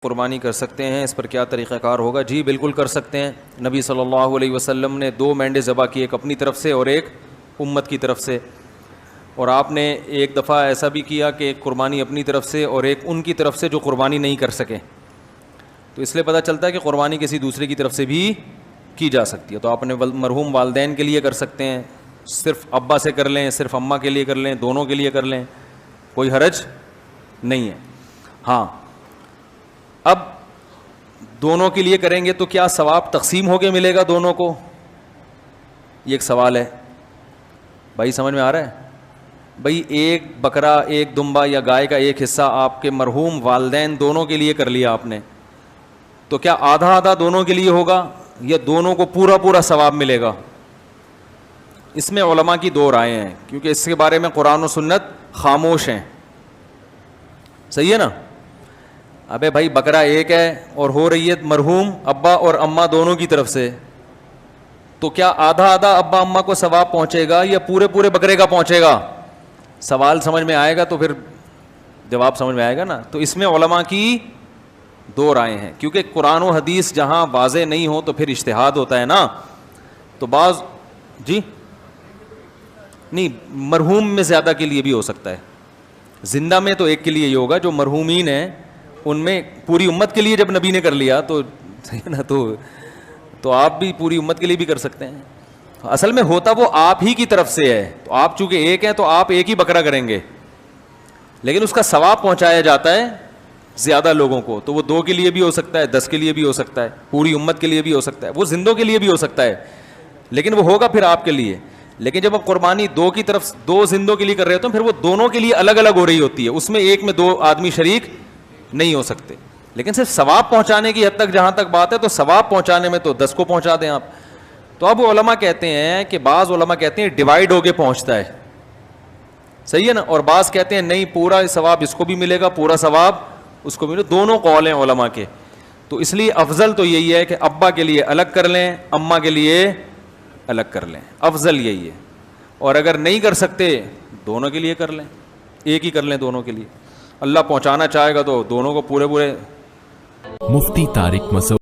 قربانی کر سکتے ہیں، اس پر کیا طریقہ کار ہوگا؟ جی بالکل کر سکتے ہیں۔ نبی صلی اللہ علیہ وسلم نے 2 مینڈے ذبح کی، ایک اپنی طرف سے اور ایک امت کی طرف سے، اور آپ نے ایک دفعہ ایسا بھی کیا کہ ایک قربانی اپنی طرف سے اور ایک ان کی طرف سے جو قربانی نہیں کر سکے، تو اس لیے پتہ چلتا ہے کہ قربانی کسی دوسرے کی طرف سے بھی کی جا سکتی ہے۔ تو آپ نے مرحوم والدین کے لیے کر سکتے ہیں، صرف ابا سے کر لیں، صرف اماں کے لیے کر لیں، دونوں کے لیے کر لیں، کوئی حرج نہیں ہے۔ ہاں، اب دونوں کے لیے کریں گے تو کیا ثواب تقسیم ہو کے ملے گا دونوں کو؟ یہ ایک سوال ہے بھائی، سمجھ میں آ رہا ہے؟ بھائی ایک بکرا، ایک دمبا یا گائے کا ایک حصہ آپ کے مرحوم والدین دونوں کے لیے کر لیا آپ نے، تو کیا آدھا آدھا دونوں کے لیے ہوگا یا دونوں کو پورا پورا ثواب ملے گا؟ اس میں علماء کی 2 رائے ہیں، کیونکہ اس کے بارے میں قرآن و سنت خاموش ہیں۔ صحیح ہے نا؟ ابے بھائی بکرا ایک ہے اور ہو رہی ہے مرحوم ابا اور اماں دونوں کی طرف سے، تو کیا آدھا آدھا ابا اماں کو ثواب پہنچے گا یا پورے پورے بکرے کا پہنچے گا؟ سوال سمجھ میں آئے گا تو پھر جواب سمجھ میں آئے گا نا۔ تو اس میں علماء کی 2 رائے ہیں، کیونکہ قرآن و حدیث جہاں واضح نہیں ہو تو پھر اجتہاد ہوتا ہے نا۔ تو بعض جی نہیں، مرحوم میں زیادہ کے لیے بھی ہو سکتا ہے، زندہ میں تو ایک کے لیے ہی ہوگا، جو مرحومین ہیں ان میں پوری امت کے لیے جب نبی نے کر لیا تو نا، تو آپ بھی پوری امت کے لیے بھی کر سکتے ہیں۔ اصل میں ہوتا وہ آپ ہی کی طرف سے ہے، تو آپ چونکہ ایک ہیں تو آپ ایک ہی بکرا کریں گے، لیکن اس کا ثواب پہنچایا جاتا ہے زیادہ لوگوں کو، تو وہ 2 کے لیے بھی ہو سکتا ہے، 10 کے لیے بھی ہو سکتا ہے، پوری امت کے لیے بھی ہو سکتا ہے، وہ زندوں کے لیے بھی ہو سکتا ہے، لیکن وہ ہوگا پھر آپ کے لیے۔ لیکن جب آپ قربانی 2 کی طرف 2 زندوں کے لیے کر رہے ہوتے ہیں، پھر وہ دونوں کے لیے الگ الگ ہو رہی ہوتی ہے، اس میں ایک میں 2 آدمی شریک نہیں ہو سکتے۔ لیکن صرف ثواب پہنچانے کی حد تک جہاں تک بات ہے، تو ثواب پہنچانے میں تو 10 کو پہنچا دیں آپ۔ تو اب علماء کہتے ہیں کہ بعض علماء کہتے ہیں ڈیوائیڈ ہو کے پہنچتا ہے، صحیح ہے نا، اور بعض کہتے ہیں نہیں، پورا ثواب اس کو بھی ملے گا، پورا ثواب اس کو بھی ملے گا۔ دونوں قول ہیں علماء کے، تو اس لیے افضل تو یہی ہے کہ ابا کے لیے الگ کر لیں، اماں کے لیے الگ کر لیں، افضل یہی ہے۔ اور اگر نہیں کر سکتے دونوں کے لیے کر لیں، ایک ہی کر لیں دونوں کے لیے۔ اللہ پہنچانا چاہے گا تو دونوں کو پورے پورے۔ مفتی طارق مسعود